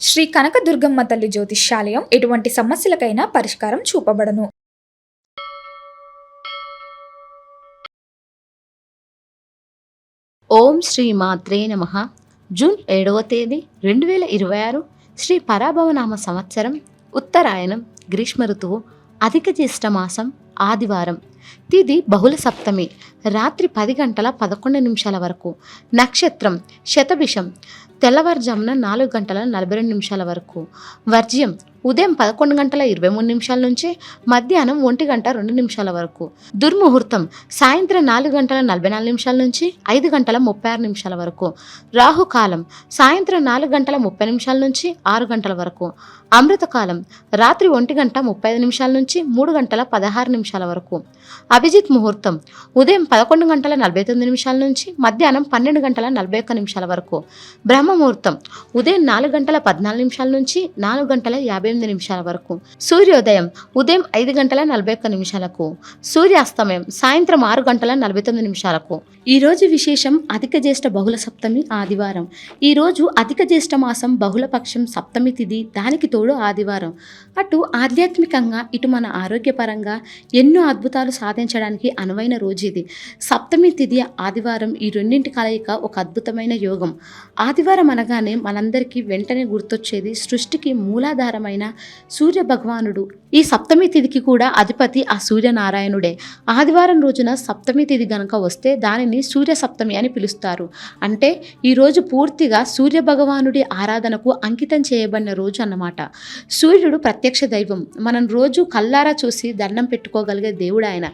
శ్రీ కనకదుర్గమ్మ తల్లి జ్యోతిష్యాలయం ఎటువంటి సమస్యలకైనా పరిష్కారం చూపబడను. ఓం శ్రీ మాత్రే నమః. జూన్ 7వ తేదీ 2026 శ్రీ పరాభవనామ సంవత్సరం ఉత్తరాయణం గ్రీష్మ ఋతువు అధిక జ్యేష్ఠ మాసం ఆదివారం. తిథి బహుళ సప్తమి రాత్రి 10 గంటల 11 నిమిషాల వరకు. నక్షత్రం శతభిషం తెల్లవారుజామున 4 గంటల 42 నిమిషాల వరకు. వర్జ్యం ఉదయం 11 గంటల 23 నిమిషాల నుంచి మధ్యాహ్నం 1 గంట 2 నిమిషాల వరకు. దుర్ముహూర్తం సాయంత్రం 4 గంటల 44 నిమిషాల నుంచి 5 గంటల 36 నిమిషాల వరకు. రాహుకాలం సాయంత్రం 4 గంటల 30 నిమిషాల నుంచి 6 గంటల వరకు. అమృతకాలం రాత్రి 1 గంట 35 నిమిషాల నుంచి 3 గంటల 16 నిమిషాల వరకు. అభిజిత్ ముహూర్తం ఉదయం 11 గంటల 49 నిమిషాల నుంచి మధ్యాహ్నం 12 గంటల 41 నిమిషాల వరకు. బ్రహ్మ ముహూర్తం ఉదయం 4 గంటల 14 నిమిషాల నుంచి 4 గంటల 58 నిమిషాల వరకు. సూర్యోదయం ఉదయం 5 గంటల 41 నిమిషాలకు. సూర్యాస్తమయం సాయంత్రం 6 గంటల 49 నిమిషాలకు. ఈ రోజు విశేషం అధిక జ్యేష్ఠ బహుళ సప్తమి ఆదివారం. ఈ రోజు అధిక జ్యేష్ఠ మాసం బహుళపక్షం సప్తమి తిథి, దానికి తోడు ఆదివారం. అటు ఆధ్యాత్మికంగా ఇటు మన ఆరోగ్యపరంగా ఎన్నో అద్భుతాలు సాధించడానికి అనువైన రోజు ఇది. సప్తమి తిథి ఆదివారం, ఈ రెండింటి కలయిక ఒక అద్భుతమైన యోగం. ఆదివారం అనగానే మనందరికీ వెంటనే గుర్తొచ్చేది సృష్టికి మూలాధారమైన సూర్య భగవానుడు. ఈ సప్తమి తిథికి కూడా అధిపతి ఆ సూర్యనారాయణుడే. ఆదివారం రోజున సప్తమి తిథి గనక వస్తే దానిని సూర్య సప్తమి అని పిలుస్తారు. అంటే ఈ రోజు పూర్తిగా సూర్య భగవానుడి ఆరాధనకు అంకితం చేయబడిన రోజు అన్నమాట. సూర్యుడు ప్రత్యక్ష దైవం. మనం రోజు కల్లారా చూసి దండం పెట్టుకోగలిగే దేవుడు ఆయన.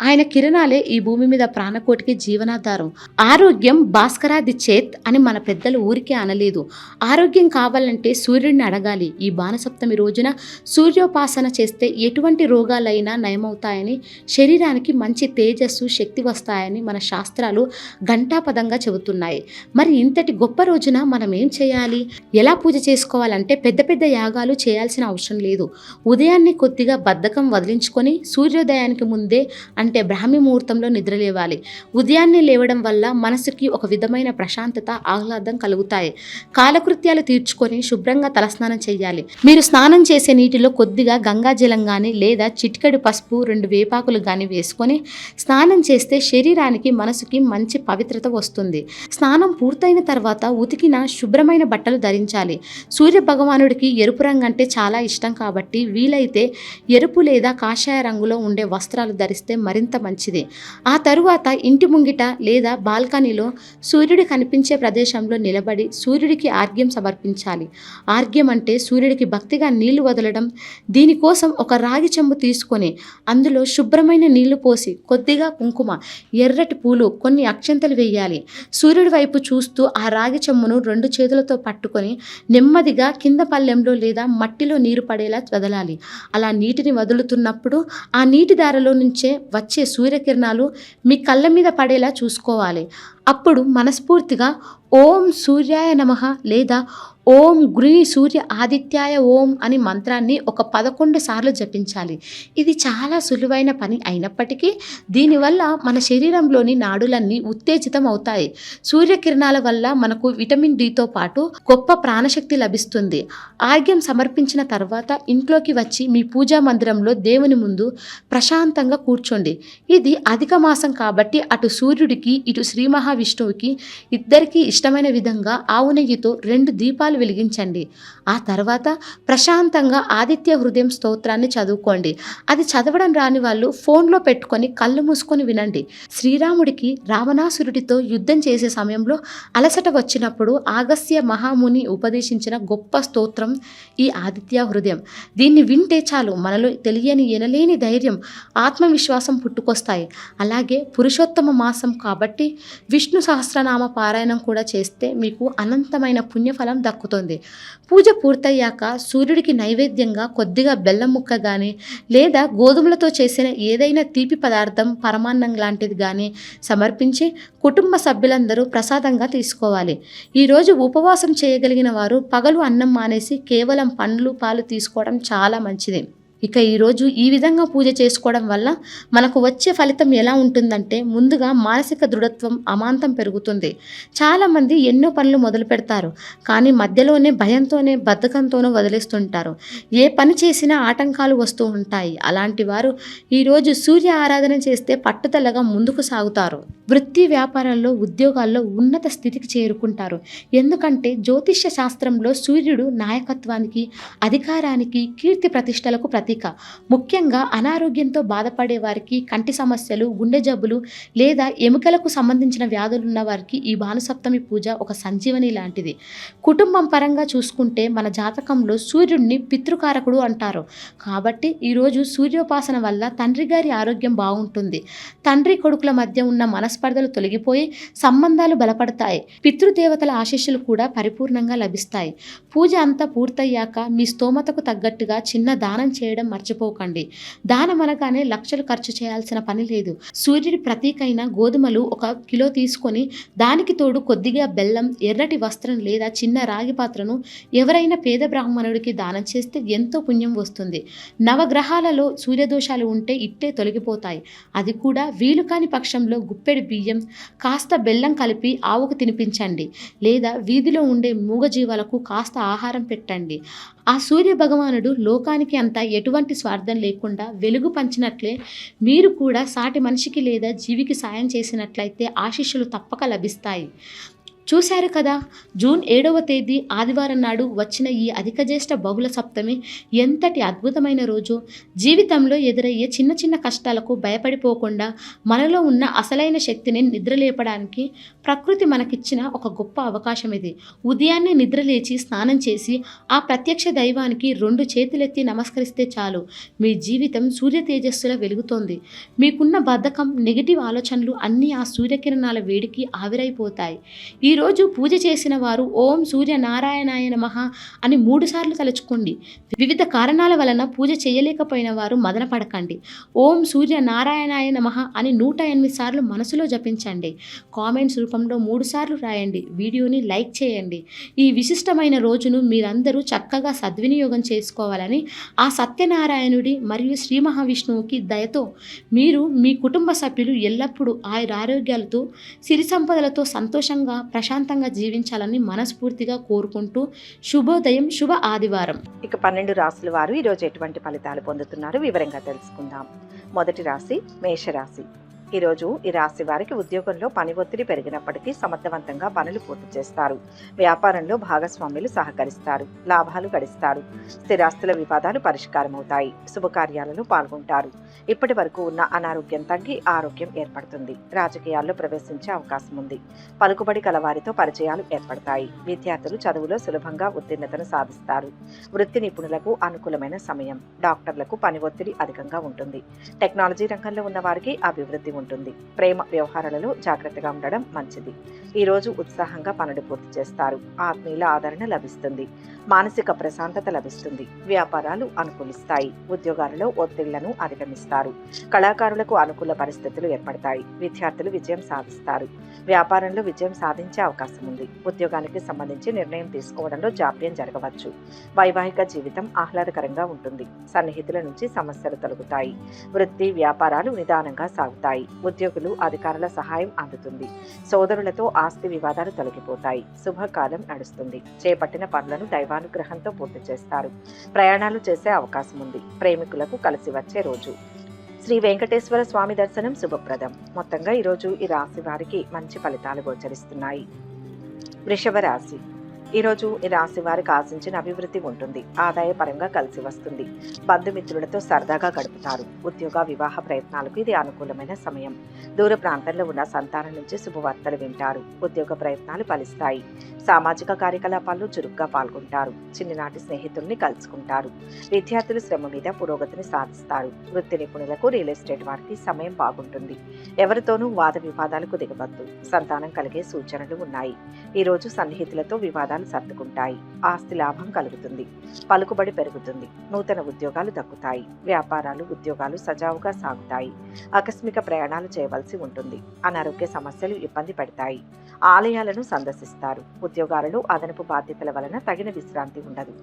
ఆయన కిరణాలే ఈ భూమి మీద ప్రాణకోటికి జీవనాధారం. ఆరోగ్యం భాస్కరాది చేత్ అని మన పెద్దలు ఊరికే అనలేదు. ఆరోగ్యం కావాలంటే సూర్యుడిని అడగాలి. ఈ బాణసప్తమి రోజున సూర్యోపాసన చేస్తే ఎటువంటి రోగాలైనా నయమవుతాయని, శరీరానికి మంచి తేజస్సు శక్తి వస్తాయని మన శాస్త్రాలు ఘంటాపదంగా చెబుతున్నాయి. మరి ఇంతటి గొప్ప రోజున మనం ఏం చేయాలి, ఎలా పూజ చేసుకోవాలంటే పెద్ద పెద్ద యాగాలు చేయాల్సిన అవసరం లేదు. ఉదయాన్నే కొద్దిగా బద్ధకం వదిలించుకొని సూర్యోదయానికి ముందే అంటే బ్రాహ్మీ ముహూర్తంలో నిద్రలేవాలి. ఉదయాన్నే లేవడం వల్ల మనసుకి ఒక విధమైన ప్రశాంతత, ఆహ్లాదం కలుగుతాయి. కాలకృత్యాలు తీర్చుకొని శుభ్రంగా తలస్నానం చేయాలి. మీరు స్నానం చేసే నీటిలో కొద్దిగా గంగాజలం కానీ లేదా చిటికెడు పసుపు, 2 వేపాకులు కానీ వేసుకొని స్నానం చేస్తే శరీరానికి మనసుకి మంచి పవిత్రత వస్తుంది. స్నానం పూర్తయిన తర్వాత ఉతికిన శుభ్రమైన బట్టలు ధరించాలి. సూర్య భగవానుడికి ఎరుపు రంగు అంటే చాలా ఇష్టం కాబట్టి వీలైతే ఎరుపు లేదా కాషాయ రంగులో ఉండే వస్త్రాలు ధరిస్తే మరింత మంచిది. ఆ తరువాత ఇంటి ముంగిట లేదా బాల్కనీలో సూర్యుడు కనిపించే ప్రదేశంలో నిలబడి సూర్యుడికి ఆర్ఘ్యం సమర్పించాలి. ఆర్ఘ్యం అంటే సూర్యుడికి భక్తిగా నీళ్లు వదలడం. దీనికోసం ఒక రాగి చెంబు తీసుకొని అందులో శుభ్రమైన నీళ్లు పోసి కొద్దిగా కుంకుమ, ఎర్రటి పూలు, కొన్ని అక్షంతలు వేయాలి. సూర్యుడి వైపు చూస్తూ ఆ రాగి చెంబును 2 చేతులతో పట్టుకొని నెమ్మదిగా కింద పళ్ళెంలో లేదా మట్టిలో నీరు పడేలా వదలాలి. అలా నీటిని వదులుతున్నప్పుడు ఆ నీటి దారిలో నుంచే వచ్చే సూర్యకిరణాలు మీ కళ్ళ మీద పడేలా చూసుకోవాలి. అప్పుడు మనస్ఫూర్తిగా ఓం సూర్యాయ నమః లేదా ఓం గృహి సూర్య ఆదిత్యాయ ఓం అని మంత్రాన్ని ఒక 11 సార్లు జపించాలి. ఇది చాలా సులువైన పని అయినప్పటికీ దీనివల్ల మన శరీరంలోని నాడులన్నీ ఉత్తేజితం అవుతాయి. సూర్యకిరణాల వల్ల మనకు విటమిన్ డితో పాటు గొప్ప ప్రాణశక్తి లభిస్తుంది. ఆర్ఘ్యం సమర్పించిన తర్వాత ఇంట్లోకి వచ్చి మీ పూజా మందిరంలో దేవుని ముందు ప్రశాంతంగా కూర్చోండి. ఇది అధిక మాసం కాబట్టి అటు సూర్యుడికి ఇటు శ్రీ మహావిష్ణువుకి ఇద్దరికీ ఇష్టమైన విధంగా ఆవు నెయ్యితో 2 దీపాలు వెలిగించండి. ఆ తర్వాత ప్రశాంతంగా ఆదిత్య హృదయం స్తోత్రాన్ని చదువుకోండి. అది చదవడం రాని వాళ్ళు ఫోన్లో పెట్టుకొని కళ్ళు మూసుకొని వినండి. శ్రీరాముడికి రావణాసురుడితో యుద్ధం చేసే సమయంలో అలసట వచ్చినప్పుడు అగస్త్య మహాముని ఉపదేశించిన గొప్ప స్తోత్రం ఈ ఆదిత్య హృదయం. దీన్ని వింటే చాలు మనలో తెలియని ఎనలేని ధైర్యం, ఆత్మవిశ్వాసం పుట్టుకొస్తాయి. అలాగే పురుషోత్తమ మాసం కాబట్టి విష్ణు సహస్రనామ పారాయణం కూడా చేస్తే మీకు అనంతమైన పుణ్యఫలం దక్కుతుంది. పూజ పూర్తయ్యాక సూర్యుడికి నైవేద్యంగా కొద్దిగా బెల్లం ముక్క కానీ లేదా గోధుమలతో చేసిన ఏదైనా తీపి పదార్థం, పరమాన్నం లాంటిది కానీ సమర్పించి కుటుంబ సభ్యులందరూ ప్రసాదంగా తీసుకోవాలి. ఈరోజు ఉపవాసం చేయగలిగిన వారు పగలు అన్నం మానేసి కేవలం పండ్లు, పాలు తీసుకోవడం చాలా మంచిది. ఇక ఈరోజు ఈ విధంగా పూజ చేసుకోవడం వల్ల మనకు వచ్చే ఫలితం ఎలా ఉంటుందంటే, ముందుగా మానసిక దృఢత్వం అమాంతం పెరుగుతుంది. చాలామంది ఎన్నో పనులు మొదలు పెడతారు, కానీ మధ్యలోనే భయంతోనే బద్ధకంతోనూ వదిలేస్తుంటారు. ఏ పని చేసినా ఆటంకాలు వస్తూ ఉంటాయి. అలాంటి వారు ఈరోజు సూర్య ఆరాధన చేస్తే పట్టుదలగా ముందుకు సాగుతారు. వృత్తి వ్యాపారాల్లో, ఉద్యోగాల్లో ఉన్నత స్థితికి చేరుకుంటారు. ఎందుకంటే జ్యోతిష్య శాస్త్రంలో సూర్యుడు నాయకత్వానికి, అధికారానికి, కీర్తి ప్రతిష్టలకు ప్రతీక. ముఖ్యంగా అనారోగ్యంతో బాధపడే వారికి, కంటి సమస్యలు, గుండె జబ్బులు లేదా ఎముకలకు సంబంధించిన వ్యాధులు ఉన్న వారికి ఈ భానుసప్తమి పూజ ఒక సంజీవని లాంటిది. కుటుంబం పరంగా చూసుకుంటే మన జాతకంలో సూర్యుడిని పితృకారకుడు అంటారు. కాబట్టి ఈరోజు సూర్యోపాసన వల్ల తండ్రి గారి ఆరోగ్యం బాగుంటుంది. తండ్రి కొడుకుల మధ్య ఉన్న మనస్పర్ధలు తొలగిపోయి సంబంధాలు బలపడతాయి. పితృదేవతల ఆశీస్సులు కూడా పరిపూర్ణంగా లభిస్తాయి. పూజ అంతా పూర్తయ్యాక మీ స్తోమతకు తగ్గట్టుగా చిన్న దానం చేయడం మర్చిపోకండి. దానం అనగానే లక్షలు ఖర్చు చేయాల్సిన పని లేదు. సూర్యుడి ప్రతీకైన గోధుమలు 1 కిలో తీసుకొని దానికి తోడు కొద్దిగా బెల్లం, ఎర్రటి వస్త్రం లేదా చిన్న రాగి పాత్రను ఎవరైనా పేద బ్రాహ్మణుడికి దానం చేస్తే ఎంతో పుణ్యం వస్తుంది. నవగ్రహాలలో సూర్యదోషాలు ఉంటే ఇట్టే తొలగిపోతాయి. అది కూడా వీలు కాని పక్షంలో గుప్పెడి బియ్యం, కాస్త బెల్లం కలిపి ఆవుకు తినిపించండి. లేదా వీధిలో ఉండే మూగజీవాలకు కాస్త ఆహారం పెట్టండి. ఆ సూర్య భగవానుడు లోకానికి అంతా ఎటువంటి స్వార్థం లేకుండా వెలుగు పంచినట్లే మీరు కూడా సాటి మనిషికి లేదా జీవికి సాయం చేసినట్లయితే ఆశీస్సులు తప్పక లభిస్తాయి. చూశారు కదా, జూన్ 7వ తేదీ ఆదివారం నాడు వచ్చిన ఈ అధిక జ్యేష్ఠ బహుళ సప్తమి ఎంతటి అద్భుతమైన రోజు. జీవితంలో ఎదురయ్యే చిన్న చిన్న కష్టాలకు భయపడిపోకుండా మనలో ఉన్న అసలైన శక్తిని నిద్రలేపడానికి ప్రకృతి మనకిచ్చిన ఒక గొప్ప అవకాశం ఇది. ఉదయాన్నే నిద్రలేచి స్నానం చేసి ఆ ప్రత్యక్ష దైవానికి 2 చేతులెత్తి నమస్కరిస్తే చాలు, మీ జీవితం సూర్య తేజస్సులా వెలుగుతోంది. మీకున్న బద్ధకం, నెగిటివ్ ఆలోచనలు అన్నీ ఆ సూర్యకిరణాల వేడికి ఆవిరైపోతాయి. ఈరోజు పూజ చేసిన వారు ఓం సూర్య నారాయణాయ నమః అని 3 సార్లు తలుచుకోండి. వివిధ కారణాల వలన పూజ చేయలేకపోయిన వారు మదన పడకండి. ఓం సూర్య నారాయణాయ నమః అని 108 సార్లు మనసులో జపించండి. కామెంట్స్ రూపంలో 3 సార్లు రాయండి. వీడియోని లైక్ చేయండి. ఈ విశిష్టమైన రోజును మీరందరూ చక్కగా సద్వినియోగం చేసుకోవాలని ఆ సత్యనారాయణుడి మరియు శ్రీ మహావిష్ణువుకి దయతో మీరు, మీ కుటుంబ సభ్యులు ఎల్లప్పుడూ ఆయురారోగ్యాలతో, సిరి సంపదలతో సంతోషంగా, ప్రశాంతంగా జీవించాలని మనస్ఫూర్తిగా కోరుకుంటూ శుభోదయం, శుభ ఆదివారం. ఇక 12 రాశుల వారు ఈరోజు ఎటువంటి ఫలితాలు పొందుతున్నారు వివరంగా తెలుసుకుందాం. మొదటి రాశి మేషరాశి. ఈరోజు ఈ రాశి వారికి ఉద్యోగంలో పని ఒత్తిడి పెరిగినప్పటికీ సమర్థవంతంగా పనులు పూర్తి చేస్తారు. వ్యాపారంలో భాగస్వాములు సహకరిస్తారు. లాభాలు గడిస్తారు. స్థిరాస్తుల వివాదాలు పరిష్కారం అవుతాయి. శుభకార్యాలలో పాల్గొంటారు. ఇప్పటి వరకు ఉన్న అనారోగ్యం తగ్గి ఆరోగ్యం ఏర్పడుతుంది. రాజకీయాల్లో ప్రవేశించే అవకాశం ఉంది. పలుకుబడి కలవారితో పరిచయాలు ఏర్పడతాయి. విద్యార్థులు చదువులో సులభంగా ఉత్తీర్ణతను సాధిస్తారు. వృత్తి నిపుణులకు అనుకూలమైన సమయం. డాక్టర్లకు పని ఒత్తిడి అధికంగా ఉంటుంది. టెక్నాలజీ రంగంలో ఉన్న వారికి అభివృద్ధి ఉంటుంది. ప్రేమ వ్యవహారాలలో జాగ్రత్తగా ఉండడం మంచిది. ఈ రోజు ఉత్సాహంగా పనులు పూర్తి చేస్తారు. ఆత్మీయుల ఆదరణ లభిస్తుంది. మానసిక ప్రశాంతత లభిస్తుంది. వ్యాపారాలు అనుకూలిస్తాయి. ఉద్యోగాలలో ఒత్తిళ్లను అధిగమిస్తారు. కళాకారులకు అనుకూల పరిస్థితులు ఏర్పడతాయి. విద్యార్థులు విజయం సాధిస్తారు. వ్యాపారంలో విజయం సాధించే అవకాశం ఉంది. ఉద్యోగానికి సంబంధించి నిర్ణయం తీసుకోవడంలో జాప్యం జరగవచ్చు. వైవాహిక జీవితం ఆహ్లాదకరంగా ఉంటుంది. సన్నిహితుల నుంచి సమస్యలు తొలగుతాయి. వృత్తి వ్యాపారాలు నిదానంగా సాగుతాయి. ఉద్యోగులు అధికారుల సహాయం అందుతుంది. సోదరులతో ఆస్తి వివాదాలు తొలగిపోతాయి. శుభకాలం నడుస్తుంది. చేపట్టిన పనులను దైవానుగ్రహంతో పూర్తి చేస్తారు. ప్రయాణాలు చేసే అవకాశం ఉంది. ప్రేమికులకు కలిసి వచ్చే రోజు. శ్రీ వెంకటేశ్వర స్వామి దర్శనం శుభప్రదం. మొత్తంగా ఈరోజు ఈ రాశి వారికి మంచి ఫలితాలు గోచరిస్తున్నాయి. వృషభ రాశి. ఈరోజు ఈ రాశి వారికి ఆశించిన అభివృద్ధి ఉంటుంది. ఆదాయపరంగా కలిసి వస్తుంది. బంధుమిత్రులతో సరదాగా గడుపుతారు. ఉద్యోగ వివాహ ప్రయత్నాలకు ఇది అనుకూలమైన సమయం. దూర ప్రాంతంలో ఉన్న సంతానం నుంచి శుభవార్తలు వింటారు. ఉద్యోగ ప్రయత్నాలు ఫలిస్తాయి. సామాజిక కార్యకలాపాల్లో చురుగ్గా పాల్గొంటారు. చిన్ననాటి స్నేహితుల్ని కలుసుకుంటారు. విద్యార్థులు శ్రమ మీద పురోగతిని సాధిస్తారు. వృత్తి నిపుణులకు, రియల్ ఎస్టేట్ వారికి సమయం బాగుంటుంది. ఎవరితోనూ వాద వివాదాలకు దిగవద్దు. సంతానం కలిగే సూచనలు ఉన్నాయి. ఈరోజు సన్నిహితులతో వివాదాలు విషయాలు సర్దుకుంటాయి. ఆస్తి లాభం కలుగుతుంది. పలుకుబడి పెరుగుతుంది. నూతన ఉద్యోగాలు దక్కుతాయి. వ్యాపారాలు, ఉద్యోగాలు సజావుగా సాగుతాయి. ఆకస్మిక ప్రయాణాలు చేయవలసి ఉంటుంది. అనారోగ్య సమస్యలు ఇబ్బంది పెడతాయి. ఆలయాలను సందర్శిస్తారు. ఉద్యోగాలలో అదనపు బాధ్యతల వలన తగిన విశ్రాంతి ఉండదు.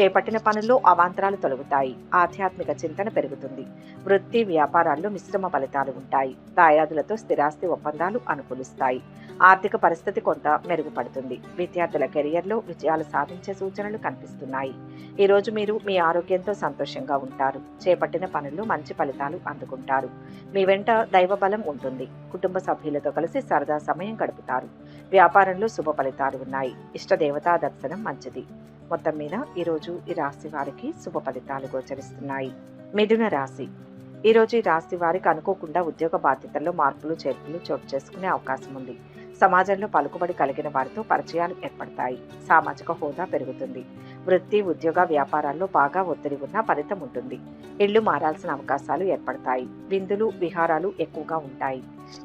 చేపట్టిన పనుల్లో అవాంతరాలు తొలగుతాయి. ఆధ్యాత్మిక చింతన పెరుగుతుంది. వృత్తి, వ్యాపారాల్లో మిశ్రమ ఫలితాలు ఉంటాయి. దాయాదులతో స్థిరాస్తి ఒప్పందాలు అనుకూలిస్తాయి. ఆర్థిక పరిస్థితి కొంత మెరుగుపడుతుంది. విద్యార్థుల కెరియర్లో విజయాలు సాధించే సూచనలు కనిపిస్తున్నాయి. ఈ రోజు మీరు మీ ఆరోగ్యంతో సంతోషంగా ఉంటారు. చేపట్టిన పనుల్లో మంచి ఫలితాలు అందుకుంటారు. మీ వెంట దైవ బలం ఉంటుంది. కుటుంబ సభ్యులతో కలిసి సరదా సమయం గడుపుతారు. వ్యాపారంలో శుభ ఫలితాలు ఉన్నాయి. ఇష్టదేవతా దర్శనం మంచిది. మొత్తం మీద ఈరోజు ఈ రాశి వారికి శుభ ఫలితాలు గోచరిస్తున్నాయి. మిథున రాశి. ఈరోజు ఈ రాశి వారికి అనుకోకుండా ఉద్యోగ బాధ్యతల్లో మార్పులు చేర్పులు చోటు చేసుకునే అవకాశం ఉంది. సమాజంలో పలుకుబడి కలిగిన వారితో పరిచయాలు ఏర్పడతాయి. సామాజిక హోదా పెరుగుతుంది. వృత్తి, ఉద్యోగ, వ్యాపారాల్లో బాగా ఒత్తిడి ఉన్న ఫలితం ఉంటుంది. ఇళ్లు మారాల్సిన అవకాశాలు ఏర్పడతాయి. విందులు, విహారాలు ఎక్కువగా ఉంటాయి.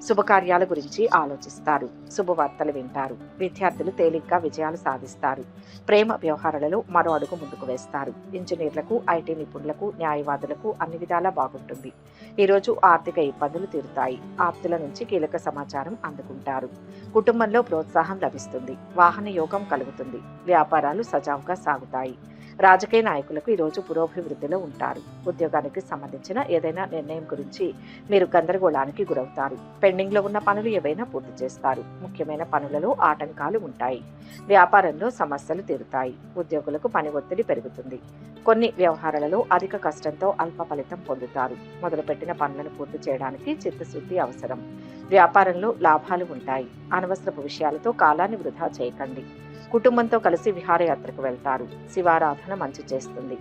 శుభకార్యాల గురించి ఆలోచిస్తారు. శుభవార్తలు వింటారు. విద్యార్థులు తేలిగ్గా విజయాలు సాధిస్తారు. ప్రేమ వ్యవహారాలలో మరో అడుగు ముందుకు వేస్తారు. ఇంజనీర్లకు, ఐటీ నిపుణులకు, న్యాయవాదులకు అన్ని విధాలా బాగుంటుంది. ఈరోజు ఆర్థిక ఇబ్బందులు తీరుతాయి. ఆప్తుల నుంచి కీలక సమాచారం అందుకుంటారు. కుటుంబంలో ప్రోత్సాహం లభిస్తుంది. వాహన యోగం కలుగుతుంది. వ్యాపారాలు సజావుగా సాగుతాయి. రాజకీయ నాయకులకు ఈరోజు పురోభివృద్ధిలో ఉంటారు. ఉద్యోగానికి సంబంధించిన ఏదైనా నిర్ణయం గురించి మీరు గందరగోళానికి గురవుతారు. పెండింగ్లో ఉన్న పనులు ఏవైనా పూర్తి చేస్తారు. ముఖ్యమైన పనులలో ఆటంకాలు ఉంటాయి. వ్యాపారంలో సమస్యలు తీరుతాయి. ఉద్యోగులకు పని ఒత్తిడి పెరుగుతుంది. కొన్ని వ్యవహారాలలో అధిక కష్టంతో అల్ప ఫలితం పొందుతారు. మొదలుపెట్టిన పనులను పూర్తి చేయడానికి చిత్తశుద్ధి అవసరం. వ్యాపారంలో లాభాలు ఉంటాయి. అనవసరపు విషయాలతో కాలాన్ని వృధా చేయకండి. కుటుంబంతో కలిసి విహారయాత్రకు వెళ్తారు. శివారాధన మంచి చేస్తుంది.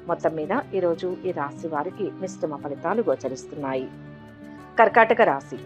మొత్తం మీద ఈరోజు ఈ రాశి వారికి మిశ్రమ ఫలితాలు గోచరిస్తున్నాయి. కర్కాటక రాశి.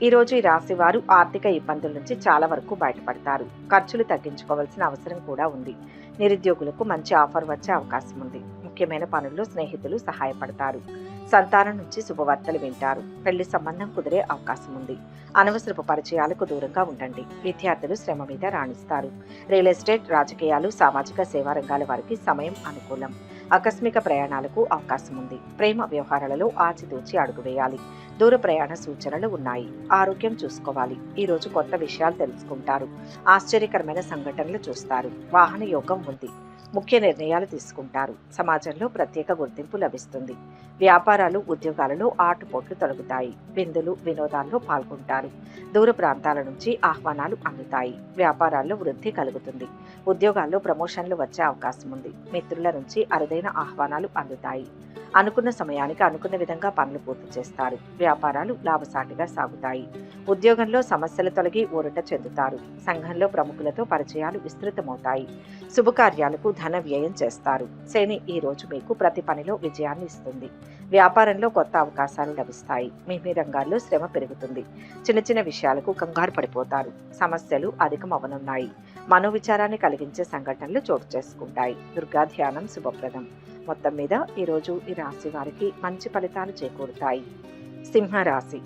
ఈరోజు ఈ రాశి వారు ఆర్థిక ఇబ్బందుల నుంచి చాలా వరకు బయటపడతారు. ఖర్చులు తగ్గించుకోవాల్సిన అవసరం కూడా ఉంది. నిరుద్యోగులకు మంచి ఆఫర్ వచ్చే అవకాశం ఉంది. ముఖ్యమైన పనుల్లో స్నేహితులు సహాయపడతారు. సంతానం నుంచి శుభవార్తలు వింటారు. పెళ్లి సంబంధం కుదిరే అవకాశం ఉంది. అనవసరపు పరిచయాలకు దూరంగా ఉండండి. విద్యార్థులు శ్రమ మీద రాణిస్తారు. రియల్ ఎస్టేట్, రాజకీయాలు, సామాజిక సేవా రంగాల వారికి సమయం అనుకూలం. ఆకస్మిక ప్రయాణాలకు అవకాశం ఉంది. ప్రేమ వ్యవహారాలలో ఆచితూచి అడుగు వేయాలి. దూర ప్రయాణ సూచనలు ఉన్నాయి. ఆరోగ్యం చూసుకోవాలి. ఈ రోజు కొత్త విషయాలు తెలుసుకుంటారు. ఆశ్చర్యకరమైన సంఘటనలు చూస్తారు. వాహన యోగం ఉంది. ముఖ్య నిర్ణయాలు తీసుకుంటారు. సమాజంలో ప్రత్యేక గుర్తింపు లభిస్తుంది. వ్యాపారాలు, ఉద్యోగాలలో ఆటుపోట్లు తొలగుతాయి. విందులు, వినోదాల్లో పాల్గొంటారు. దూర ప్రాంతాల నుంచి ఆహ్వానాలు అందుతాయి. వ్యాపారాల్లో వృద్ధి కలుగుతుంది. ఉద్యోగాల్లో ప్రమోషన్లు వచ్చే అవకాశం ఉంది. మిత్రుల నుంచి అరుదైన ఆహ్వానాలు అందుతాయి. అనుకున్న సమయానికి అనుకున్న విధంగా పనులు పూర్తి చేస్తారు. వ్యాపారాలు లాభసాటిగా సాగుతాయి. ఉద్యోగంలో సమస్యలు తొలగి ఊరట చెందుతారు. సంఘంలో ప్రముఖులతో పరిచయాలు విస్తృతమవుతాయి. శుభకార్యాలకు ధన వ్యయం చేస్తారు. శని ఈ రోజు మీకు ప్రతి పనిలో విజయాన్ని ఇస్తుంది. వ్యాపారంలో కొత్త అవకాశాలు లభిస్తాయి. మీ రంగాల్లో శ్రమ పెరుగుతుంది. చిన్న చిన్న విషయాలకు కంగారు పడిపోతారు. సమస్యలు అధికమవనున్నాయి. మనోవిచారాన్ని కలిగించే సంఘటనలు చోటు చేసుకుంటాయి. దుర్గా ధ్యానం శుభప్రదం. మొత్తం మీద ఈరోజు ఈ రాశి వారికి మంచి ఫలితాలు చేకూరుతాయి. సింహరాశి.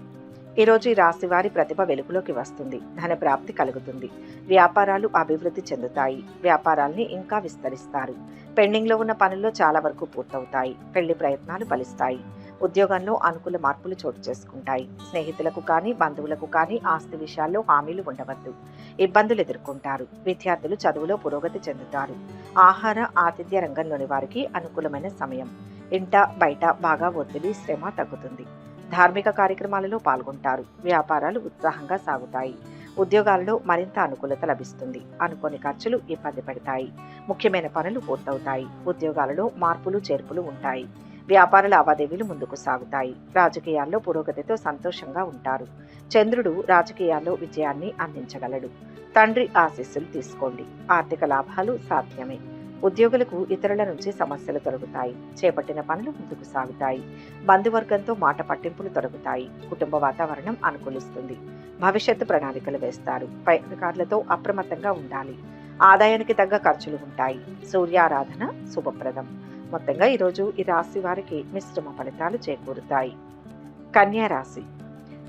ఈరోజు ఈ రాశి వారి ప్రతిభ వెలుగులోకి వస్తుంది. ధన ప్రాప్తి కలుగుతుంది. వ్యాపారాలు అభివృద్ధి చెందుతాయి. వ్యాపారాల్ని ఇంకా విస్తరిస్తారు. పెండింగ్లో ఉన్న పనుల్లో చాలా వరకు పూర్తవుతాయి. పెళ్లి ప్రయత్నాలు ఫలిస్తాయి. ఉద్యోగంలో అనుకూల మార్పులు చోటు చేసుకుంటాయి. స్నేహితులకు కానీ బంధువులకు కానీ ఆస్తి విషయాల్లో హామీలు ఉండవద్దు. ఇబ్బందులు ఎదుర్కొంటారు. విద్యార్థులు చదువులో పురోగతి చెందుతారు. ఆహార, ఆతిథ్య రంగంలోని వారికి అనుకూలమైన సమయం. ఇంట బయట బాగా ఒత్తిడి, శ్రమ తగ్గుతుంది. ధార్మిక కార్యక్రమాలలో పాల్గొంటారు. వ్యాపారాలు ఉత్సాహంగా సాగుతాయి. ఉద్యోగాల్లో మరింత అనుకూలత లభిస్తుంది. అనుకోని ఖర్చులు ఇబ్బంది పెడతాయి. ముఖ్యమైన పనులు పూర్తవుతాయి. ఉద్యోగాలలో మార్పులు చేర్పులు ఉంటాయి. వ్యాపార లావాదేవీలు ముందుకు సాగుతాయి. రాజకీయాల్లో పురోగతితో సంతోషంగా ఉంటారు. చంద్రుడు రాజకీయాల్లో విజయాన్ని అందించగలడు. తండ్రి ఆశీస్సులు తీసుకోండి. ఆర్థిక లాభాలు సాధ్యమే. ఉద్యోగులకు ఇతరుల నుంచి సమస్యలు తొలగుతాయి. చేపట్టిన పనులు ముందుకు సాగుతాయి. బంధువర్గంతో మాట పట్టింపులు తొలగుతాయి. కుటుంబ వాతావరణం అనుకూలిస్తుంది. భవిష్యత్తు ప్రణాళికలు వేస్తారు. పై అధికారులతో అప్రమత్తంగా ఉండాలి. ఆదాయానికి తగ్గ ఖర్చులు ఉంటాయి. సూర్యారాధన శుభప్రదం. మొత్తంగా ఈరోజు ఈ రాశి వారికి మిశ్రమ ఫలితాలు చేకూరుతాయి. కన్యా రాశి.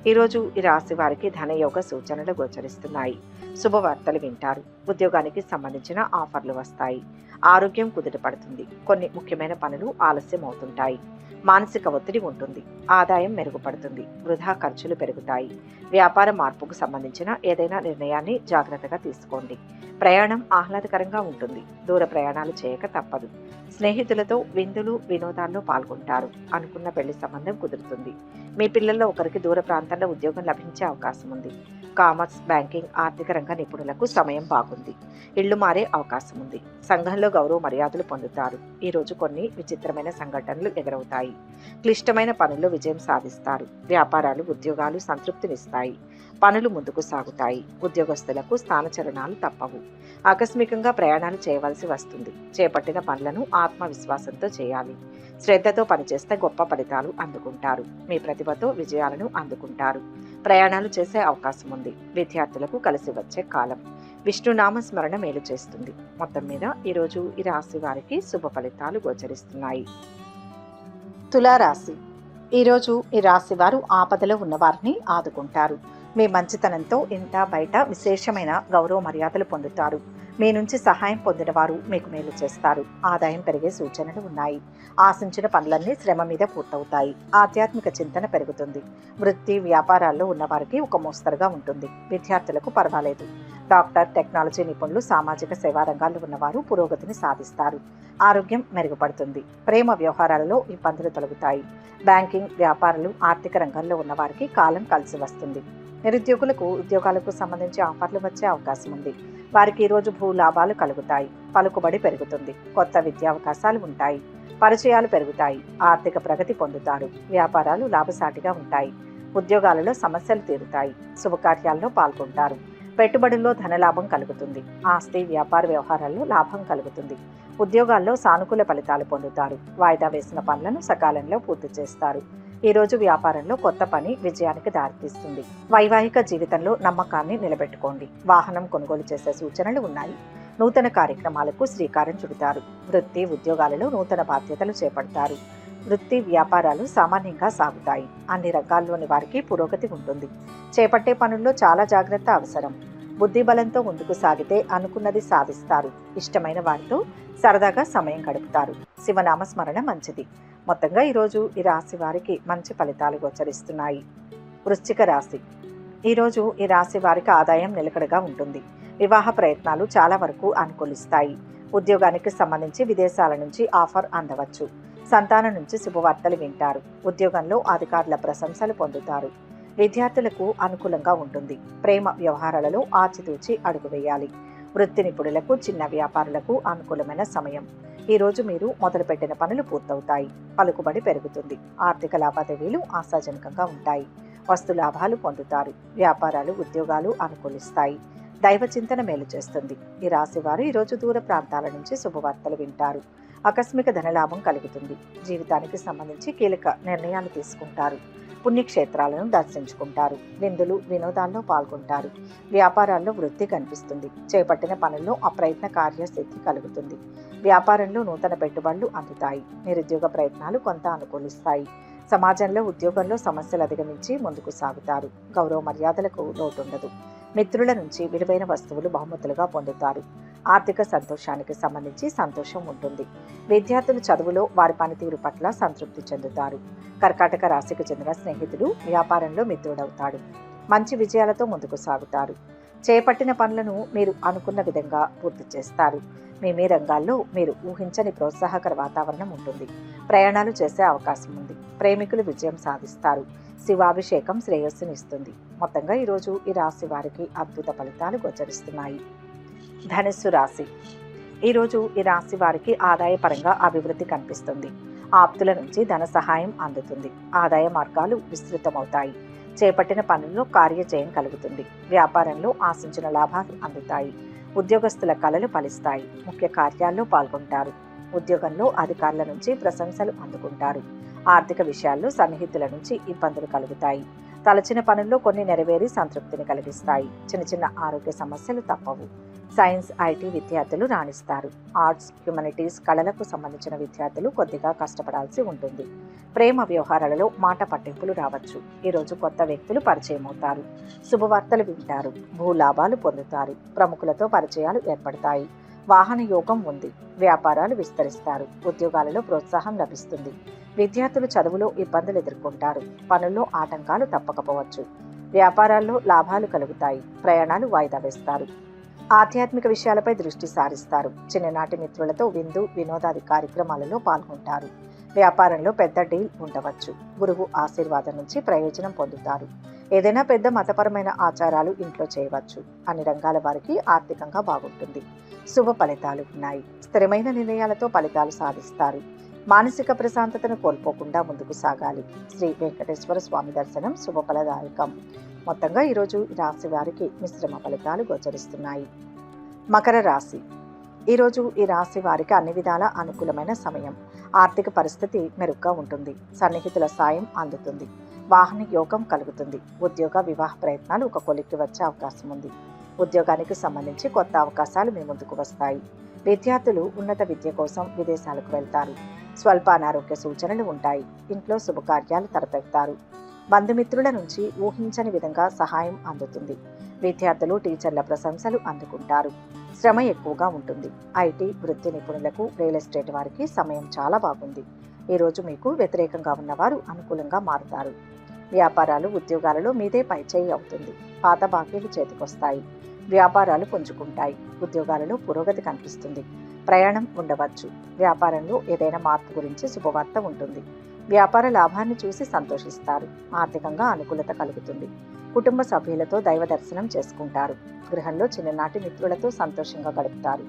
ఈరోజు ఈ రాశి వారికి ధనయోగ సూచనలు గోచరిస్తున్నాయి. శుభవార్తలు వింటారు. ఉద్యోగానికి సంబంధించిన ఆఫర్లు వస్తాయి. ఆరోగ్యం కుదుటపడుతుంది. కొన్ని ముఖ్యమైన పనులు ఆలస్యం అవుతుంటాయి. మానసిక ఒత్తిడి ఉంటుంది. ఆదాయం మెరుగుపడుతుంది. వృధా ఖర్చులు పెరుగుతాయి. వ్యాపార మార్పుకు సంబంధించిన ఏదైనా నిర్ణయాన్ని జాగ్రత్తగా తీసుకోండి. ప్రయాణం ఆహ్లాదకరంగా ఉంటుంది. దూర ప్రయాణాలు చేయక తప్పదు. స్నేహితులతో విందులు వినోదాల్లో పాల్గొంటారు. అనుకున్న పెళ్లి సంబంధం కుదురుతుంది. మీ పిల్లల్లో ఒకరికి దూర ప్రాంతాల్లో ఉద్యోగం లభించే అవకాశం ఉంది. కామర్స్, బ్యాంకింగ్, ఆర్థిక రంగ నిపుణులకు సమయం బాగుంది. ఇళ్లు మారే అవకాశం ఉంది. సంఘంలో గౌరవ మర్యాదలు పొందుతారు. ఈరోజు కొన్ని విచిత్రమైన సంఘటనలు ఎదురవుతాయి. క్లిష్టమైన పనుల్లో విజయం సాధిస్తారు. వ్యాపారాలు, ఉద్యోగాలు సంతృప్తినిస్తాయి. పనులు ముందుకు సాగుతాయి. ఉద్యోగస్తులకు స్థానచలనాలు తప్పవు. ఆకస్మికంగా ప్రయాణాలు చేయవలసి వస్తుంది. చేపట్టిన పనులను ఆత్మవిశ్వాసంతో చేయాలి. శ్రద్ధతో పనిచేస్తే గొప్ప ఫలితాలు అందుకుంటారు. మీ ప్రతిభతో విజయాలను అందుకుంటారు. ప్రయాణాలు చేసే అవకాశం ఉంది. విద్యార్థులకు కలిసి వచ్చే కాలం. విష్ణునామ స్మరణ మేలు చేస్తుంది. మొత్తం మీద ఈరోజు ఈ రాశి వారికి శుభ ఫలితాలు గోచరిస్తున్నాయి. తులారాశి. ఈరోజు ఈ రాశి వారు ఆపదలో ఉన్నవారిని ఆదుకుంటారు. మీ మంచితనంతో ఇంట బయట విశేషమైన గౌరవ మర్యాదలు పొందుతారు. మీ నుంచి సహాయం పొందిన వారు మీకు మేలు చేస్తారు. ఆదాయం పెరిగే సూచనలు ఉన్నాయి. ఆశించిన పనులన్నీ శ్రమ మీద పూర్తవుతాయి. ఆధ్యాత్మిక చింతన పెరుగుతుంది. వృత్తి వ్యాపారాల్లో ఉన్నవారికి ఒక మోస్తరుగా ఉంటుంది. విద్యార్థులకు పర్వాలేదు. డాక్టర్, టెక్నాలజీ నిపుణులు, సామాజిక సేవా రంగాల్లో ఉన్నవారు పురోగతిని సాధిస్తారు. ఆరోగ్యం మెరుగుపడుతుంది. ప్రేమ వ్యవహారాలలో ఇబ్బందులు తొలగుతాయి. బ్యాంకింగ్, వ్యాపారాలు, ఆర్థిక రంగంలో ఉన్నవారికి కాలం కలిసి వస్తుంది. నిరుద్యోగులకు ఉద్యోగాలకు సంబంధించి ఆఫర్లు వచ్చే అవకాశం ఉంది. వారికి ఈరోజు భూ లాభాలు కలుగుతాయి. పలుకుబడి పెరుగుతుంది. కొత్త విద్యావకాశాలు ఉంటాయి. పరిచయాలు పెరుగుతాయి. ఆర్థిక ప్రగతి పొందుతారు. వ్యాపారాలు లాభసాటిగా ఉంటాయి. ఉద్యోగాలలో సమస్యలు తీరుతాయి. శుభకార్యాల్లో పాల్గొంటారు. పెట్టుబడుల్లో ధనలాభం కలుగుతుంది. ఆస్తి వ్యాపార వ్యవహారాల్లో లాభం కలుగుతుంది. ఉద్యోగాల్లో సానుకూల ఫలితాలు పొందుతారు. వాయిదా వేసిన పనులను సకాలంలో పూర్తి చేస్తారు. ఈరోజు వ్యాపారంలో కొత్త పని విజయానికి దారితీస్తుంది. వైవాహిక జీవితంలో నమ్మకాన్ని నిలబెట్టుకోండి. వాహనం కొనుగోలు చేసే సూచనలు ఉన్నాయి. నూతన కార్యక్రమాలకు శ్రీకారం చుడతారు. వృత్తి ఉద్యోగాలలో నూతన బాధ్యతలు చేపడతారు. వృత్తి వ్యాపారాలు సామాన్యంగా సాగుతాయి. అన్ని రంగాల్లోని వారికి పురోగతి ఉంటుంది. చేపట్టే పనుల్లో చాలా జాగ్రత్త అవసరం. బుద్ధిబలంతో ముందుకు సాగితే అనుకున్నది సాధిస్తారు. ఇష్టమైన వారితో సరదాగా సమయం గడుపుతారు. శివనామ స్మరణ మంచిది. మొత్తంగా ఈరోజు ఈ రాశి వారికి మంచి ఫలితాలు గోచరిస్తున్నాయి. వృశ్చిక రాశి. ఈరోజు ఈ రాశి వారికి ఆదాయం నిలకడగా ఉంటుంది. వివాహ ప్రయత్నాలు చాలా వరకు అనుకూలిస్తాయి. ఉద్యోగానికి సంబంధించి విదేశాల నుంచి ఆఫర్ అందవచ్చు. సంతానం నుంచి శుభవార్తలు వింటారు. ఉద్యోగంలో అధికారుల ప్రశంసలు పొందుతారు. విద్యార్థులకు అనుకూలంగా ఉంటుంది. ప్రేమ వ్యవహారాలలో ఆచితూచి అడుగు వేయాలి. వృత్తి నిపుణులకు, చిన్న వ్యాపారులకు అనుకూలమైన సమయం. ఈరోజు మీరు మొదలుపెట్టిన పనులు పూర్తవుతాయి. పలుకుబడి పెరుగుతుంది. ఆర్థిక లావాదేవీలు ఆశాజనకంగా ఉంటాయి. వస్తు లాభాలు పొందుతారు. వ్యాపారాలు, ఉద్యోగాలు అనుకూలిస్తాయి. దైవ చింతన మేలు చేస్తుంది. ఈ రాశి వారు ఈరోజు దూర ప్రాంతాల నుంచి శుభవార్తలు వింటారు. ఆకస్మిక ధనలాభం కలుగుతుంది. జీవితానికి సంబంధించి కీలక నిర్ణయాలు తీసుకుంటారు. పుణ్యక్షేత్రాలను దర్శించుకుంటారు. విందులు వినోదాల్లో పాల్గొంటారు. వ్యాపారాల్లో వృద్ధి కనిపిస్తుంది. చేపట్టిన పనుల్లో అప్రయత్న కార్యసిద్ధి కలుగుతుంది. వ్యాపారంలో నూతన పెట్టుబడులు అందుతాయి. నిరుద్యోగ ప్రయత్నాలు కొంత అనుకూలిస్తాయి. సమాజంలో ఉద్యోగంలో సమస్యలు అధిగమించి ముందుకు సాగుతారు. గౌరవ మర్యాదలకు లోటుండదు. మిత్రుల నుంచి విలువైన వస్తువులు బహుమతులుగా పొందుతారు. ఆర్థిక సంతోషానికి సంబంధించి సంతోషం ఉంటుంది. విద్యార్థులు చదువులో వారి పనితీరు పట్ల సంతృప్తి చెందుతారు. కర్కాటక రాశికి చెందిన స్నేహితుడు వ్యాపారంలో మిత్రుడవుతాడు. మంచి విజయాలతో ముందుకు సాగుతారు. చేపట్టిన పనులను మీరు అనుకున్న విధంగా పూర్తి చేస్తారు. మీ రంగాల్లో మీరు ఊహించని ప్రోత్సాహకర వాతావరణం ఉంటుంది. ప్రయాణాలు చేసే అవకాశం ఉంది. ప్రేమికులు విజయం సాధిస్తారు. శివాభిషేకం శ్రేయస్సునిస్తుంది. మొత్తంగా ఈరోజు ఈ రాశి వారికి అద్భుత ఫలితాలు గోచరిస్తున్నాయి. ధనుస్సు రాశి. ఈరోజు ఈ రాశి వారికి ఆదాయపరంగా అభివృద్ధి కనిపిస్తుంది. ఆప్తుల నుంచి ధన సహాయం అందుతుంది. ఆదాయ మార్గాలు విస్తృతమవుతాయి. చేపట్టిన పనుల్లో కార్యజయం కలుగుతుంది. వ్యాపారంలో ఆశించిన లాభాలు అందుతాయి. ఉద్యోగస్తుల కలలు ఫలిస్తాయి. ముఖ్య కార్యాల్లో పాల్గొంటారు. ఉద్యోగంలో అధికారుల నుంచి ప్రశంసలు అందుకుంటారు. ఆర్థిక విషయాల్లో సన్నిహితుల నుంచి ఇబ్బందులు కలుగుతాయి. తలచిన పనుల్లో కొన్ని నెరవేరి సంతృప్తిని కలిగిస్తాయి. చిన్న చిన్న ఆరోగ్య సమస్యలు తప్పవు. సైన్స్, ఐటీ విద్యార్థులు రాణిస్తారు. ఆర్ట్స్, హ్యుమానిటీస్, కళలకు సంబంధించిన విద్యార్థులు కొద్దిగా కష్టపడాల్సి ఉంటుంది. ప్రేమ వ్యవహారాలలో మాట పట్టింపులు రావచ్చు. ఈరోజు కొత్త వ్యక్తులు పరిచయం అవుతారు. శుభవార్తలు వింటారు. భూలాభాలు పొందుతారు. ప్రముఖులతో పరిచయాలు ఏర్పడతాయి. వాహన యోగం ఉంది. వ్యాపారాలు విస్తరిస్తారు. ఉద్యోగాలలో ప్రోత్సాహం లభిస్తుంది. విద్యార్థులు చదువులో ఇబ్బందులు ఎదుర్కొంటారు. పనుల్లో ఆటంకాలు తప్పకపోవచ్చు. వ్యాపారాల్లో లాభాలు కలుగుతాయి. ప్రయాణాలు వాయిదా వేస్తారు. ఆధ్యాత్మిక విషయాలపై దృష్టి సారిస్తారు. చిన్ననాటి మిత్రులతో విందు, వినోదాది కార్యక్రమాలలో పాల్గొంటారు. వ్యాపారంలో పెద్ద డీల్ ఉండవచ్చు. గురువు ఆశీర్వాదం నుంచి ప్రయోజనం పొందుతారు. ఏదైనా పెద్ద మతపరమైన ఆచారాలు ఇంట్లో చేయవచ్చు. అన్ని రంగాల వారికి ఆర్థికంగా బాగుంటుంది. శుభ ఫలితాలు ఉన్నాయి. స్థిరమైన నిర్ణయాలతో ఫలితాలు సాధిస్తారు. మానసిక ప్రశాంతతను కోల్పోకుండా ముందుకు సాగాలి. శ్రీ వెంకటేశ్వర స్వామి దర్శనం శుభఫలదాయకం. మొత్తంగా ఈరోజు ఈ రాశి వారికి మిశ్రమ ఫలితాలు గోచరిస్తున్నాయి. మకర రాశి. ఈరోజు ఈ రాశి వారికి అన్ని విధాల అనుకూలమైన సమయం. ఆర్థిక పరిస్థితి మెరుగ్గా ఉంటుంది. సన్నిహితుల సాయం అందుతుంది. వాహన యోగం కలుగుతుంది. ఉద్యోగ వివాహ ప్రయత్నాలు ఒక కొలిక్కి వచ్చే అవకాశం ఉంది. ఉద్యోగానికి సంబంధించి కొత్త అవకాశాలు మీ ముందుకు వస్తాయి. విద్యార్థులు ఉన్నత విద్య కోసం విదేశాలకు వెళ్తారు. స్వల్ప అనారోగ్య సూచనలు ఉంటాయి. ఇంట్లో శుభకార్యాలు తలపెడతారు. బంధుమిత్రుల నుంచి ఊహించని విధంగా సహాయం అందుతుంది. విద్యార్థులు టీచర్ల ప్రశంసలు అందుకుంటారు. శ్రమ ఎక్కువగా ఉంటుంది. ఐటీ వృత్తి నిపుణులకు, రియల్ ఎస్టేట్ వారికి సమయం చాలా బాగుంది. ఈరోజు మీకు వ్యతిరేకంగా ఉన్నవారు అనుకూలంగా మారుతారు. వ్యాపారాలు, ఉద్యోగాలలో మీదే పైచేయి అవుతుంది. పాత బాకీలు చేతికొస్తాయి. వ్యాపారాలు పుంజుకుంటాయి. ఉద్యోగాలలో పురోగతి కనిపిస్తుంది. ప్రయాణం ఉండవచ్చు. వ్యాపారంలో ఏదైనా మార్పు గురించి శుభవార్త ఉంటుంది. వ్యాపార లాభాన్ని చూసి సంతోషిస్తారు. ఆర్థికంగా అనుకూలత కలుగుతుంది. కుటుంబ సభ్యులతో దైవ దర్శనం చేసుకుంటారు. గృహంలో చిన్ననాటి మిత్రులతో సంతోషంగా గడుపుతారు.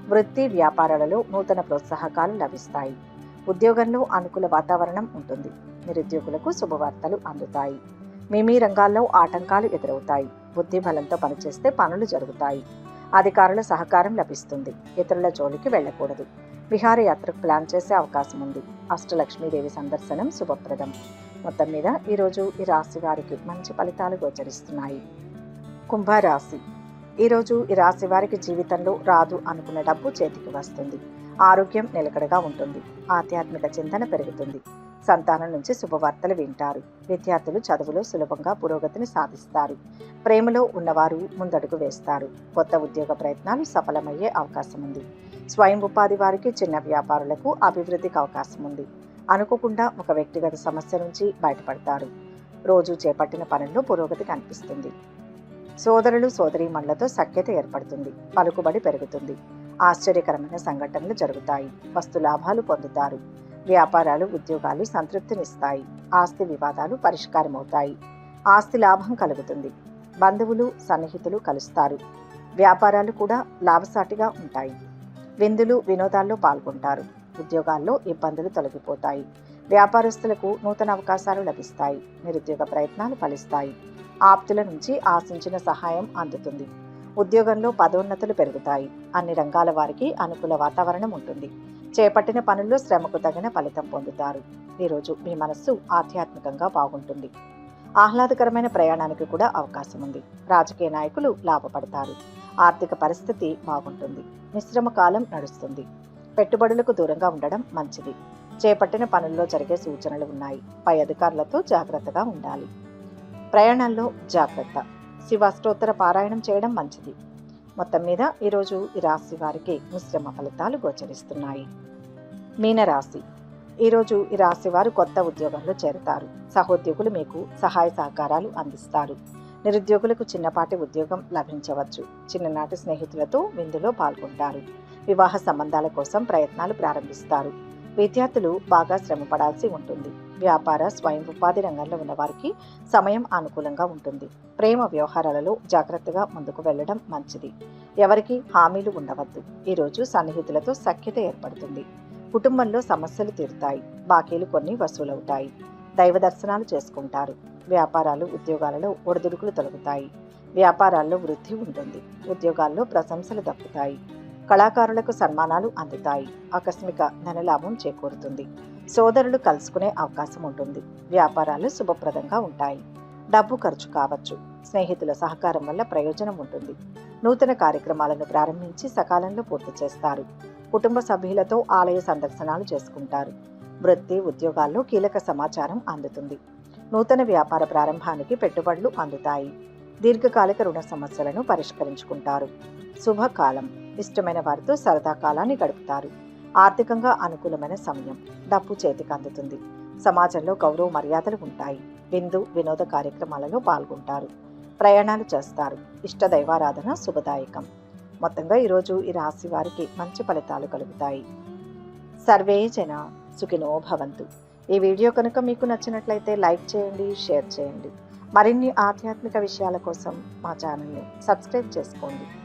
వృత్తి వ్యాపారాలలో నూతన ప్రోత్సాహకాలు లభిస్తాయి. ఉద్యోగంలో అనుకూల వాతావరణం ఉంటుంది. నిరుద్యోగులకు శుభవార్తలు అందుతాయి. మీ రంగాల్లో ఆటంకాలు ఎదురవుతాయి. బుద్ధి బలంతో పనిచేస్తే పనులు జరుగుతాయి. అధికారుల సహకారం లభిస్తుంది. ఇతరుల జోలికి వెళ్ళకూడదు. విహారయాత్రకు ప్లాన్ చేసే అవకాశం ఉంది. అష్టలక్ష్మీదేవి సందర్శనం శుభప్రదం. మొత్తం మీద ఈరోజు ఈ రాశి వారికి మంచి ఫలితాలు గోచరిస్తున్నాయి. కుంభరాశి. ఈరోజు ఈ రాశి వారికి జీవితంలో రాదు అనుకున్న డబ్బు చేతికి వస్తుంది. ఆరోగ్యం నిలకడగా ఉంటుంది. ఆధ్యాత్మిక చింతన పెరుగుతుంది. సంతానం నుంచి శుభవార్తలు వింటారు. విద్యార్థులు చదువులో సులభంగా పురోగతిని సాధిస్తారు. ప్రేమలో ఉన్నవారు ముందడుగు వేస్తారు. కొత్త ఉద్యోగ ప్రయత్నాలు సఫలమయ్యే అవకాశం ఉంది. స్వయం ఉపాధి వారికి, చిన్న వ్యాపారులకు అభివృద్ధికి అవకాశం ఉంది. అనుకోకుండా ఒక వ్యక్తిగత సమస్య నుంచి బయటపడతారు. రోజు చేపట్టిన పనుల్లో పురోగతి కనిపిస్తుంది. సోదరులు, సోదరీమణులతో సఖ్యత ఏర్పడుతుంది. పలుకుబడి పెరుగుతుంది. ఆశ్చర్యకరమైన సంఘటనలు జరుగుతాయి. వస్తు లాభాలు పొందుతారు. వ్యాపారాలు, ఉద్యోగాలు సంతృప్తినిస్తాయి. ఆస్తి వివాదాలు పరిష్కారమవుతాయి. ఆస్తి లాభం కలుగుతుంది. బంధువులు, సన్నిహితులు కలుస్తారు. వ్యాపారాలు కూడా లాభసాటిగా ఉంటాయి. విందులు, వినోదాల్లో పాల్గొంటారు. ఉద్యోగాల్లో ఇబ్బందులు తొలగిపోతాయి. వ్యాపారస్తులకు నూతన అవకాశాలు లభిస్తాయి. నిరుద్యోగ ప్రయత్నాలు ఫలిస్తాయి. ఆప్తుల నుంచి ఆశించిన సహాయం అందుతుంది. ఉద్యోగంలో పదోన్నతులు పెరుగుతాయి. అన్ని రంగాల వారికి అనుకూల వాతావరణం ఉంటుంది. చేపట్టిన పనుల్లో శ్రమకు తగిన ఫలితం పొందుతారు. ఈరోజు మీ మనస్సు ఆధ్యాత్మికంగా బాగుంటుంది. ఆహ్లాదకరమైన ప్రయాణానికి కూడా అవకాశం ఉంది. రాజకీయ నాయకులు లాభపడతారు. ఆర్థిక పరిస్థితి బాగుంటుంది. మిశ్రమ కాలం నడుస్తుంది. పెట్టుబడులకు దూరంగా ఉండడం మంచిది. చేపట్టిన పనుల్లో జరిగే సూచనలు ఉన్నాయి. పై అధికారులతో జాగ్రత్తగా ఉండాలి. ప్రయాణాల్లో జాగ్రత్త. శివాష్టోత్తర పారాయణం చేయడం మంచిది. మొత్తం మీద ఈరోజు ఈ రాశి వారికి మిశ్రమ ఫలితాలు గోచరిస్తున్నాయి. మీనరాశి. ఈరోజు ఈ రాశి వారు కొత్త ఉద్యోగంలో చేరుతారు. సహోద్యోగులు మీకు సహాయ సహకారాలు అందిస్తారు. నిరుద్యోగులకు చిన్నపాటి ఉద్యోగం లభించవచ్చు. చిన్ననాటి స్నేహితులతో విందులో పాల్గొంటారు. వివాహ సంబంధాల కోసం ప్రయత్నాలు ప్రారంభిస్తారు. విద్యార్థులు బాగా శ్రమ పడాల్సి ఉంటుంది. వ్యాపార, స్వయం ఉపాధి రంగంలో ఉన్నవారికి సమయం అనుకూలంగా ఉంటుంది. ప్రేమ వ్యవహారాలలో జాగ్రత్తగా ముందుకు వెళ్ళడం మంచిది. ఎవరికి హామీలు ఉండవద్దు. ఈరోజు సన్నిహితులతో సఖ్యత ఏర్పడుతుంది. కుటుంబంలో సమస్యలు తీరుతాయి. బాకీలు కొన్ని వసూలవుతాయి. దైవ దర్శనాలు చేసుకుంటారు. వ్యాపారాలు, ఉద్యోగాలలో ఒడిదుడుకులు తొలగుతాయి. వ్యాపారాల్లో వృద్ధి ఉంటుంది. ఉద్యోగాల్లో ప్రశంసలు దక్కుతాయి. కళాకారులకు సన్మానాలు అందుతాయి. ఆకస్మిక ధనలాభం చేకూరుతుంది. సోదరులు కలుసుకునే అవకాశం ఉంటుంది. వ్యాపారాలు శుభప్రదంగా ఉంటాయి. డబ్బు ఖర్చు కావచ్చు. స్నేహితుల సహకారం వల్ల ప్రయోజనం ఉంటుంది. నూతన కార్యక్రమాలను ప్రారంభించి సకాలంలో పూర్తి చేస్తారు. కుటుంబ సభ్యులతో ఆలయ సందర్శనాలు చేసుకుంటారు. వృత్తి ఉద్యోగాల్లో కీలక సమాచారం అందుతుంది. నూతన వ్యాపార ప్రారంభానికి పెట్టుబడులు అందుతాయి. దీర్ఘకాలిక రుణ సమస్యలను పరిష్కరించుకుంటారు. శుభకాలం. ఇష్టమైన వారితో సరదా కాలాన్ని గడుపుతారు. ఆర్థికంగా అనుకూలమైన సమయం. డబ్బు చేతికి అందుతుంది. సమాజంలో గౌరవ మర్యాదలు ఉంటాయి. విందు వినోద కార్యక్రమాలలో పాల్గొంటారు. ప్రయాణాలు చేస్తారు. ఇష్ట దైవారాధన శుభదాయకం. మొత్తంగా ఈరోజు ఈ రాశి వారికి మంచి ఫలితాలు కలుగుతాయి. సర్వే జన సుఖినో భవంతు. ఈ వీడియో కనుక మీకు నచ్చినట్లయితే లైక్ చేయండి, షేర్ చేయండి. మరిన్ని ఆధ్యాత్మిక విషయాల కోసం మా ఛానల్ని సబ్స్క్రైబ్ చేసుకోండి.